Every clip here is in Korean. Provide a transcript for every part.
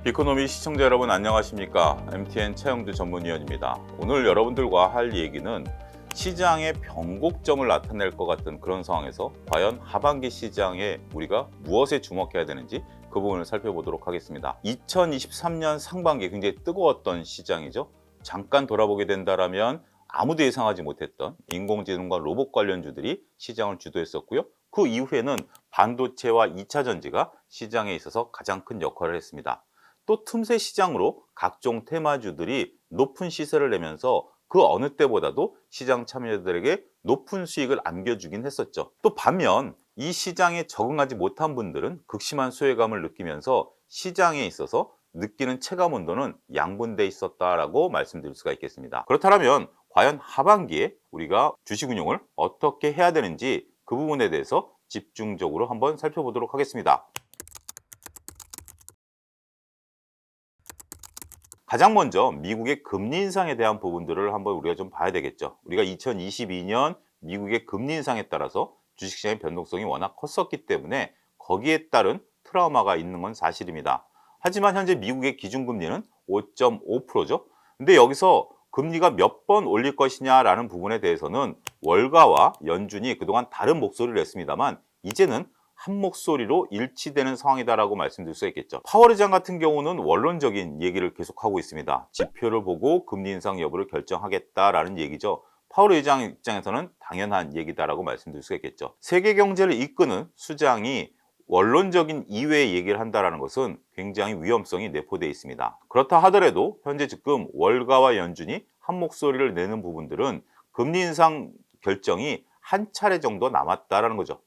비코노미 시청자 여러분 안녕하십니까? MTN 차영주 전문위원입니다. 오늘 여러분들과 할 얘기는 시장의 변곡점을 나타낼 것 같은 그런 상황에서 과연 하반기 시장에 우리가 무엇에 주목해야 되는지 그 부분을 살펴보도록 하겠습니다. 2023년 상반기 굉장히 뜨거웠던 시장이죠. 잠깐 돌아보게 된다면 아무도 예상하지 못했던 인공지능과 로봇 관련주들이 시장을 주도했었고요. 그 이후에는 반도체와 2차 전지가 시장에 있어서 가장 큰 역할을 했습니다. 또 틈새 시장으로 각종 테마주들이 높은 시세를 내면서 그 어느 때보다도 시장 참여자들에게 높은 수익을 안겨주긴 했었죠. 또 반면 이 시장에 적응하지 못한 분들은 극심한 소외감을 느끼면서 시장에 있어서 느끼는 체감 온도는 양분돼 있었다라고 말씀드릴 수가 있겠습니다. 그렇다면 과연 하반기에 우리가 주식 운용을 어떻게 해야 되는지 그 부분에 대해서 집중적으로 한번 살펴보도록 하겠습니다. 가장 먼저 미국의 금리 인상에 대한 부분들을 한번 우리가 좀 봐야 되겠죠. 우리가 2022년 미국의 금리 인상에 따라서 주식시장의 변동성이 워낙 컸었기 때문에 거기에 따른 트라우마가 있는 건 사실입니다. 하지만 현재 미국의 기준금리는 5.5%죠. 근데 여기서 금리가 몇 번 올릴 것이냐라는 부분에 대해서는 월가와 연준이 그동안 다른 목소리를 냈습니다만 이제는 한 목소리로 일치되는 상황이다라고 말씀드릴 수 있겠죠. 파월 의장 같은 경우는 원론적인 얘기를 계속하고 있습니다. 지표를 보고 금리 인상 여부를 결정하겠다라는 얘기죠. 파월 의장 입장에서는 당연한 얘기다라고 말씀드릴 수 있겠죠. 세계 경제를 이끄는 수장이 원론적인 이외의 얘기를 한다는 것은 굉장히 위험성이 내포되어 있습니다. 그렇다 하더라도 현재 지금 월가와 연준이 한 목소리를 내는 부분들은 금리 인상 결정이 한 차례 정도 남았다라는 거죠.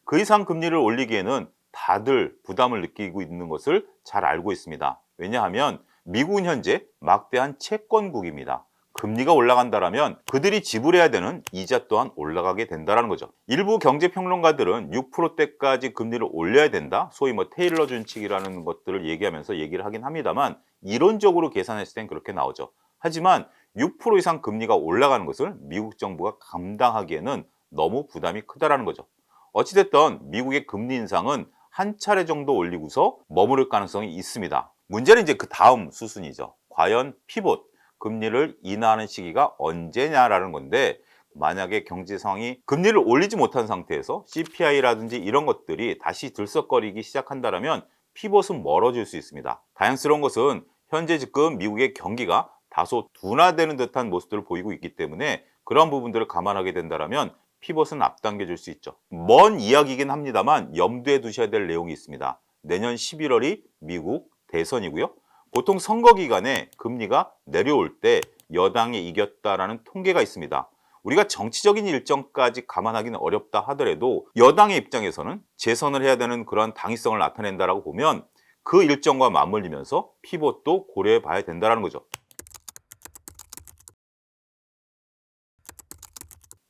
그 이상 금리를 올리기에는 다들 부담을 느끼고 있는 것을 잘 알고 있습니다. 왜냐하면 미국은 현재 막대한 채권국입니다. 금리가 올라간다면 그들이 지불해야 되는 이자 또한 올라가게 된다는 거죠. 일부 경제평론가들은 6%대까지 금리를 올려야 된다. 소위 테일러 준칙이라는 것들을 얘기하면서 얘기를 하긴 합니다만 이론적으로 계산했을 땐 그렇게 나오죠. 하지만 6% 이상 금리가 올라가는 것을 미국 정부가 감당하기에는 너무 부담이 크다라는 거죠. 어찌됐든 미국의 금리 인상은 한 차례 정도 올리고서 머무를 가능성이 있습니다. 문제는 이제 그 다음 수순이죠. 과연 피봇, 금리를 인하하는 시기가 언제냐라는 건데 만약에 경제 상황이 금리를 올리지 못한 상태에서 CPI라든지 이런 것들이 다시 들썩거리기 시작한다면 피봇은 멀어질 수 있습니다. 다행스러운 것은 현재 지금 미국의 경기가 다소 둔화되는 듯한 모습들을 보이고 있기 때문에 그런 부분들을 감안하게 된다면 피벗은 앞당겨 줄 수 있죠. 먼 이야기이긴 합니다만 염두에 두셔야 될 내용이 있습니다. 내년 11월이 미국 대선이고요. 보통 선거 기간에 금리가 내려올 때 여당이 이겼다라는 통계가 있습니다. 우리가 정치적인 일정까지 감안하기는 어렵다 하더라도 여당의 입장에서는 재선을 해야 되는 그런 당위성을 나타낸다라고 보면 그 일정과 맞물리면서 피벗도 고려해 봐야 된다는 거죠.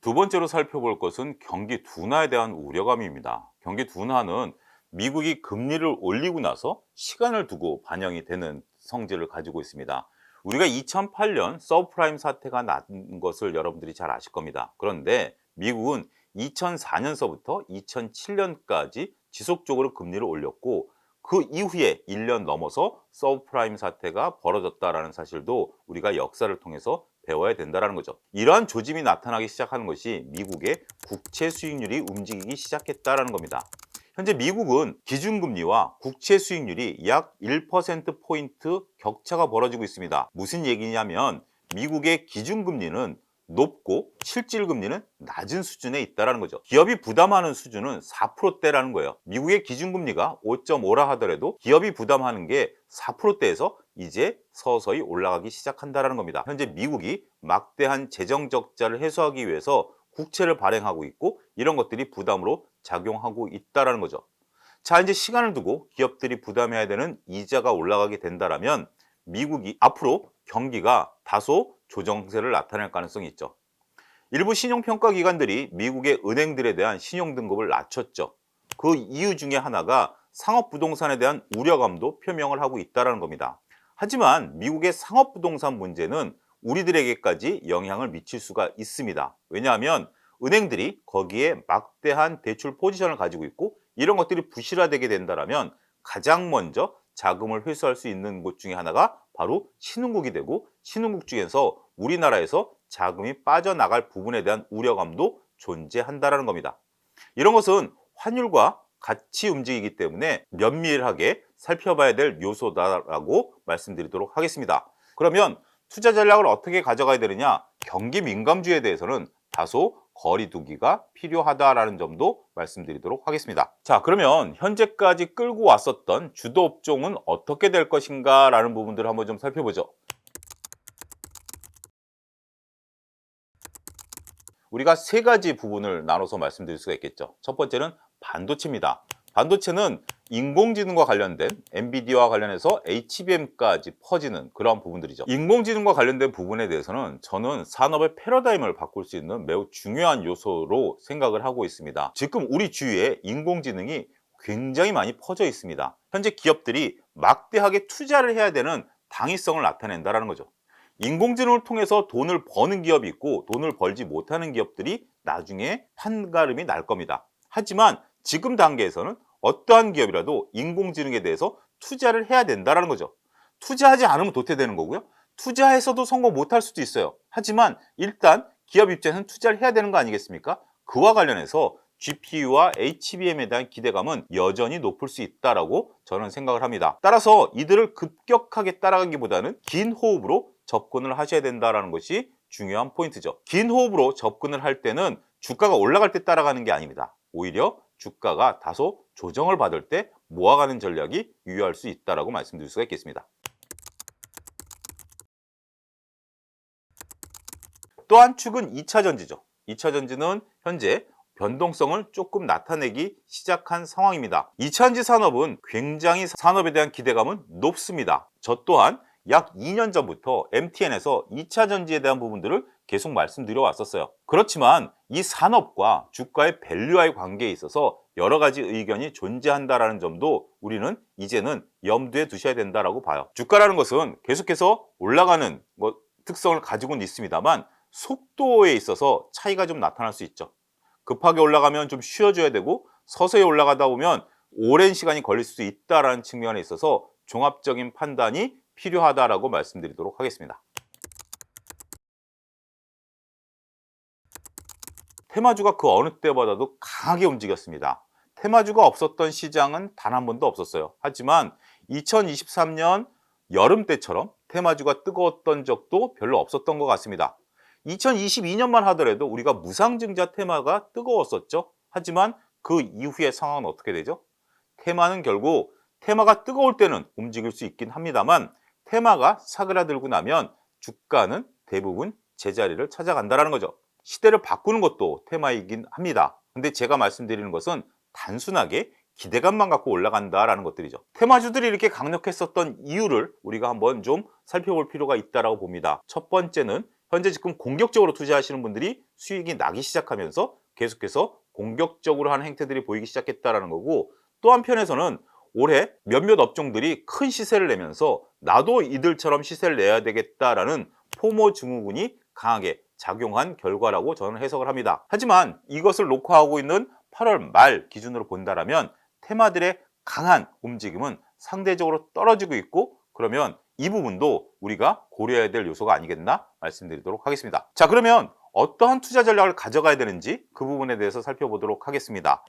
두 번째로 살펴볼 것은 경기 둔화에 대한 우려감입니다. 경기 둔화는 미국이 금리를 올리고 나서 시간을 두고 반영이 되는 성질을 가지고 있습니다. 우리가 2008년 서브프라임 사태가 난 것을 여러분들이 잘 아실 겁니다. 그런데 미국은 2004년서부터 2007년까지 지속적으로 금리를 올렸고 그 이후에 1년 넘어서 서브프라임 사태가 벌어졌다는 사실도 우리가 역사를 통해서 배워야 된다는 거죠. 이러한 조짐이 나타나기 시작하는 것이 미국의 국채 수익률이 움직이기 시작했다는 겁니다. 현재 미국은 기준금리와 국채 수익률이 약 1%포인트 격차가 벌어지고 있습니다. 무슨 얘기냐면 미국의 기준금리는 높고 실질금리는 낮은 수준에 있다는 거죠. 기업이 부담하는 수준은 4%대라는 거예요. 미국의 기준금리가 5.5라 하더라도 기업이 부담하는 게 4%대에서 이제 서서히 올라가기 시작한다는 겁니다. 현재 미국이 막대한 재정 적자를 해소하기 위해서 국채를 발행하고 있고 이런 것들이 부담으로 작용하고 있다는 거죠. 자, 이제 시간을 두고 기업들이 부담해야 되는 이자가 올라가게 된다면 미국이 앞으로 경기가 다소 조정세를 나타낼 가능성이 있죠. 일부 신용평가 기관들이 미국의 은행들에 대한 신용 등급을 낮췄죠. 그 이유 중에 하나가 상업부동산에 대한 우려감도 표명을 하고 있다는 겁니다. 하지만 미국의 상업부동산 문제는 우리들에게까지 영향을 미칠 수가 있습니다. 왜냐하면 은행들이 거기에 막대한 대출 포지션을 가지고 있고 이런 것들이 부실화되게 된다면 가장 먼저 자금을 회수할 수 있는 곳 중에 하나가 바로 신흥국이 되고, 신흥국 중에서 우리나라에서 자금이 빠져나갈 부분에 대한 우려감도 존재한다는 겁니다. 이런 것은 환율과 같이 움직이기 때문에 면밀하게 살펴봐야 될 요소다라고 말씀드리도록 하겠습니다. 그러면 투자 전략을 어떻게 가져가야 되느냐? 경기 민감주에 대해서는 다소 거리 두기가 필요하다라는 점도 말씀드리도록 하겠습니다. 자, 그러면 현재까지 끌고 왔었던 주도 업종은 어떻게 될 것인가 라는 부분들을 한번 좀 살펴보죠. 우리가 세 가지 부분을 나눠서 말씀드릴 수가 있겠죠. 첫 번째는 반도체입니다. 반도체는 인공지능과 관련된 엔비디아와 관련해서 HBM까지 퍼지는 그러한 부분들이죠. 인공지능과 관련된 부분에 대해서는 저는 산업의 패러다임을 바꿀 수 있는 매우 중요한 요소로 생각을 하고 있습니다. 지금 우리 주위에 인공지능이 굉장히 많이 퍼져 있습니다. 현재 기업들이 막대하게 투자를 해야 되는 당위성을 나타낸다는 거죠. 인공지능을 통해서 돈을 버는 기업이 있고 돈을 벌지 못하는 기업들이 나중에 판가름이 날 겁니다. 하지만 지금 단계에서는 어떠한 기업이라도 인공지능에 대해서 투자를 해야 된다는 거죠. 투자하지 않으면 도태되는 거고요. 투자해서도 성공 못할 수도 있어요. 하지만 일단 기업 입장에서는 투자를 해야 되는 거 아니겠습니까? 그와 관련해서 GPU와 HBM에 대한 기대감은 여전히 높을 수 있다라고 저는 생각을 합니다. 따라서 이들을 급격하게 따라가기보다는 긴 호흡으로 접근을 하셔야 된다는 것이 중요한 포인트죠. 긴 호흡으로 접근을 할 때는 주가가 올라갈 때 따라가는 게 아닙니다. 오히려 주가가 다소 조정을 받을 때 모아가는 전략이 유효할 수 있다고 말씀드릴 수가 있겠습니다. 또 한 축은 2차 전지죠. 2차 전지는 현재 변동성을 조금 나타내기 시작한 상황입니다. 2차 전지 산업은 굉장히 산업에 대한 기대감은 높습니다. 저 또한 약 2년 전부터 MTN에서 2차 전지에 대한 부분들을 계속 말씀드려 왔었어요. 그렇지만 이 산업과 주가의 밸류와의 관계에 있어서 여러 가지 의견이 존재한다는 점도 우리는 이제는 염두에 두셔야 된다고 봐요. 주가라는 것은 계속해서 올라가는 특성을 가지고는 있습니다만 속도에 있어서 차이가 좀 나타날 수 있죠. 급하게 올라가면 좀 쉬어줘야 되고 서서히 올라가다 보면 오랜 시간이 걸릴 수 있다는 측면에 있어서 종합적인 판단이 필요하다라고 말씀드리도록 하겠습니다. 테마주가 그 어느 때보다도 강하게 움직였습니다. 테마주가 없었던 시장은 단 한 번도 없었어요. 하지만 2023년 여름 때처럼 테마주가 뜨거웠던 적도 별로 없었던 것 같습니다. 2022년만 하더라도 우리가 무상증자 테마가 뜨거웠었죠. 하지만 그 이후의 상황은 어떻게 되죠? 테마는 결국 테마가 뜨거울 때는 움직일 수 있긴 합니다만 테마가 사그라들고 나면 주가는 대부분 제자리를 찾아간다는 거죠. 시대를 바꾸는 것도 테마이긴 합니다. 근데 제가 말씀드리는 것은 단순하게 기대감만 갖고 올라간다라는 것들이죠. 테마주들이 이렇게 강력했었던 이유를 우리가 한번 좀 살펴볼 필요가 있다고 봅니다. 첫 번째는 현재 지금 공격적으로 투자하시는 분들이 수익이 나기 시작하면서 계속해서 공격적으로 하는 행태들이 보이기 시작했다는 거고, 또 한편에서는 올해 몇몇 업종들이 큰 시세를 내면서 나도 이들처럼 시세를 내야 되겠다라는 포모 증후군이 강하게 작용한 결과라고 저는 해석을 합니다. 하지만 이것을 녹화하고 있는 8월 말 기준으로 본다라면 테마들의 강한 움직임은 상대적으로 떨어지고 있고, 그러면 이 부분도 우리가 고려해야 될 요소가 아니겠나 말씀드리도록 하겠습니다. 자, 그러면 어떠한 투자 전략을 가져가야 되는지 그 부분에 대해서 살펴보도록 하겠습니다.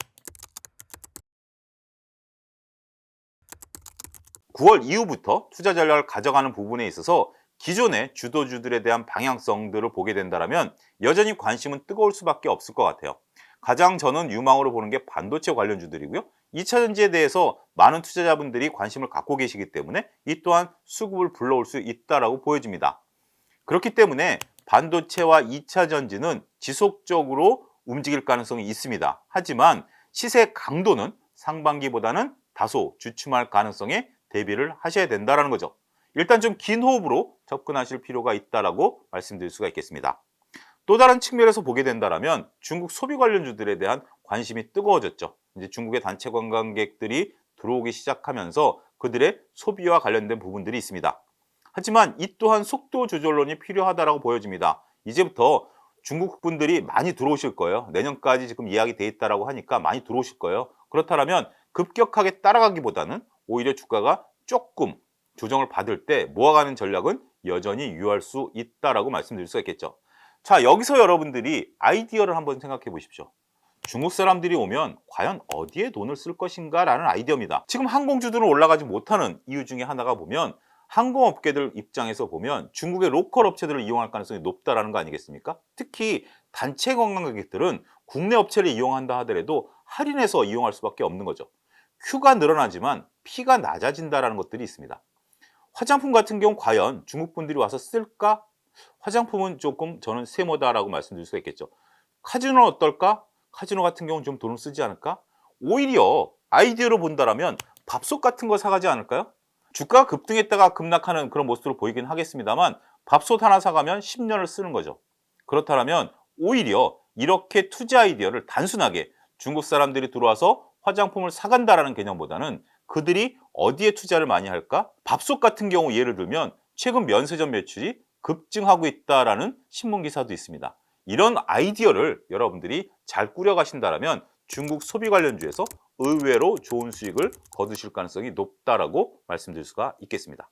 9월 이후부터 투자 전략을 가져가는 부분에 있어서 기존의 주도주들에 대한 방향성들을 보게 된다면 여전히 관심은 뜨거울 수밖에 없을 것 같아요. 가장 저는 유망으로 보는 게 반도체 관련주들이고요. 2차 전지에 대해서 많은 투자자분들이 관심을 갖고 계시기 때문에 이 또한 수급을 불러올 수 있다고 보여집니다. 그렇기 때문에 반도체와 2차 전지는 지속적으로 움직일 가능성이 있습니다. 하지만 시세 강도는 상반기보다는 다소 주춤할 가능성에 대비를 하셔야 된다는 거죠. 일단 좀 긴 호흡으로 접근하실 필요가 있다고 말씀드릴 수가 있겠습니다. 또 다른 측면에서 보게 된다면 중국 소비 관련주들에 대한 관심이 뜨거워졌죠. 이제 중국의 단체 관광객들이 들어오기 시작하면서 그들의 소비와 관련된 부분들이 있습니다. 하지만 이 또한 속도 조절론이 필요하다고 보여집니다. 이제부터 중국 분들이 많이 들어오실 거예요. 내년까지 지금 이야기돼 있다고 하니까 많이 들어오실 거예요. 그렇다면 급격하게 따라가기보다는 오히려 주가가 조금 조정을 받을 때 모아가는 전략은 여전히 유효할 수 있다라고 말씀드릴 수가 있겠죠. 자, 여기서 여러분들이 아이디어를 한번 생각해 보십시오. 중국 사람들이 오면 과연 어디에 돈을 쓸 것인가 라는 아이디어입니다. 지금 항공주들은 올라가지 못하는 이유 중에 하나가 보면 항공업계들 입장에서 보면 중국의 로컬 업체들을 이용할 가능성이 높다라는 거 아니겠습니까? 특히 단체 관광객들은 국내 업체를 이용한다 하더라도 할인해서 이용할 수밖에 없는 거죠. 큐가 늘어나지만 피가 낮아진다는 것들이 있습니다. 화장품 같은 경우 과연 중국 분들이 와서 쓸까? 화장품은 조금 저는 세모다라고 말씀드릴 수가 있겠죠. 카지노는 어떨까? 카지노 같은 경우는 좀 돈을 쓰지 않을까? 오히려 아이디어로 본다라면 밥솥 같은 거 사가지 않을까요? 주가가 급등했다가 급락하는 그런 모습으로 보이긴 하겠습니다만 밥솥 하나 사가면 10년을 쓰는 거죠. 그렇다면 오히려 이렇게 투자 아이디어를 단순하게 중국 사람들이 들어와서 화장품을 사간다라는 개념보다는 그들이 어디에 투자를 많이 할까? 밥솥 같은 경우 예를 들면 최근 면세점 매출이 급증하고 있다라는 신문 기사도 있습니다. 이런 아이디어를 여러분들이 잘 꾸려가신다면 중국 소비 관련주에서 의외로 좋은 수익을 거두실 가능성이 높다라고 말씀드릴 수가 있겠습니다.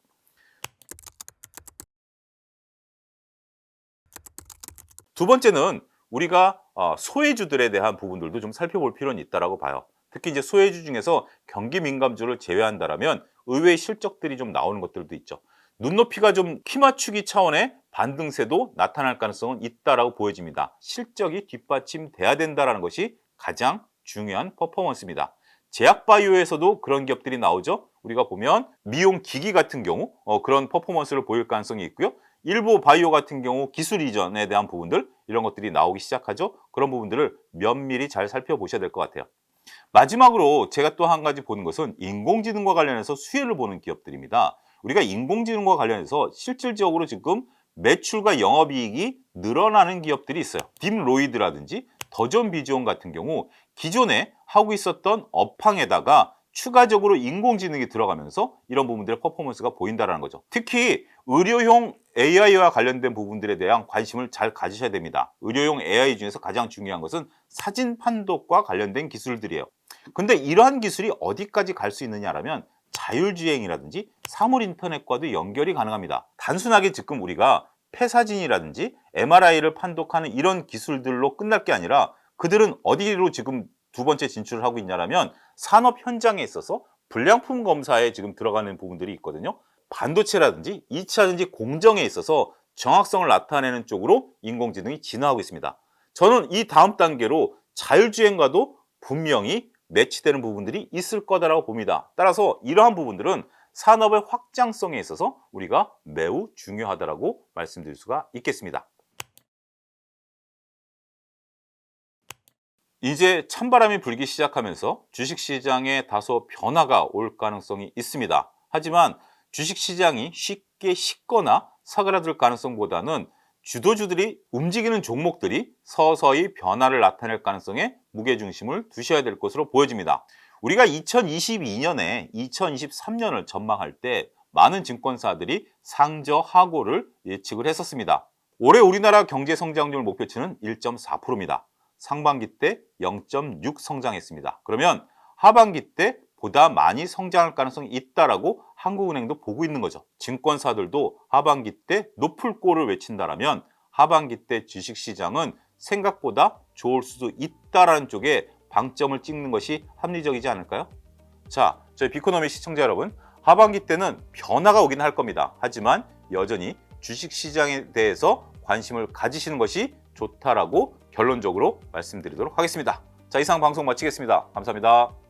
두 번째는 우리가 소외주들에 대한 부분들도 좀 살펴볼 필요는 있다라고 봐요. 특히 이제 소외주 중에서 경기 민감주를 제외한다라면 의외의 실적들이 좀 나오는 것들도 있죠. 눈높이가 좀 키 맞추기 차원의 반등세도 나타날 가능성은 있다라고 보여집니다. 실적이 뒷받침돼야 된다는 것이 가장 중요한 퍼포먼스입니다. 제약바이오에서도 그런 기업들이 나오죠. 우리가 보면 미용 기기 같은 경우 그런 퍼포먼스를 보일 가능성이 있고요. 일부 바이오 같은 경우 기술 이전에 대한 부분들 이런 것들이 나오기 시작하죠. 그런 부분들을 면밀히 잘 살펴보셔야 될 것 같아요. 마지막으로 제가 또 한 가지 보는 것은 인공지능과 관련해서 수혜를 보는 기업들입니다. 우리가 인공지능과 관련해서 실질적으로 지금 매출과 영업이익이 늘어나는 기업들이 있어요. 딥로이드라든지 더존 비지온 같은 경우 기존에 하고 있었던 업황에다가 추가적으로 인공지능이 들어가면서 이런 부분들의 퍼포먼스가 보인다는 거죠. 특히 의료용 AI와 관련된 부분들에 대한 관심을 잘 가지셔야 됩니다. 의료용 AI 중에서 가장 중요한 것은 사진 판독과 관련된 기술들이에요. 근데 이러한 기술이 어디까지 갈 수 있느냐라면 자율주행이라든지 사물 인터넷과도 연결이 가능합니다. 단순하게 지금 우리가 폐사진이라든지 MRI를 판독하는 이런 기술들로 끝날 게 아니라 그들은 어디로 지금 두 번째 진출을 하고 있냐라면 산업 현장에 있어서 불량품 검사에 지금 들어가는 부분들이 있거든요. 반도체라든지 2차전지 공정에 있어서 정확성을 나타내는 쪽으로 인공지능이 진화하고 있습니다. 저는 이 다음 단계로 자율주행과도 분명히 매치되는 부분들이 있을 거다라고 봅니다. 따라서 이러한 부분들은 산업의 확장성에 있어서 우리가 매우 중요하다라고 말씀드릴 수가 있겠습니다. 이제 찬바람이 불기 시작하면서 주식시장에 다소 변화가 올 가능성이 있습니다. 하지만 주식시장이 쉽게 식거나 사그라들 가능성보다는 주도주들이 움직이는 종목들이 서서히 변화를 나타낼 가능성에 무게중심을 두셔야 될 것으로 보여집니다. 우리가 2022년에 2023년을 전망할 때 많은 증권사들이 상저하고를 예측을 했었습니다. 올해 우리나라 경제성장률 목표치는 1.4%입니다. 상반기 때 0.6 성장했습니다. 그러면 하반기 때 보다 많이 성장할 가능성이 있다라고 한국은행도 보고 있는 거죠. 증권사들도 하반기 때 높을 골을 외친다라면 하반기 때 주식시장은 생각보다 좋을 수도 있다라는 쪽에 방점을 찍는 것이 합리적이지 않을까요? 자, 저희 비코노미 시청자 여러분, 하반기 때는 변화가 오긴 할 겁니다. 하지만 여전히 주식시장에 대해서 관심을 가지시는 것이 좋다라고 결론적으로 말씀드리도록 하겠습니다. 자, 이상 방송 마치겠습니다. 감사합니다.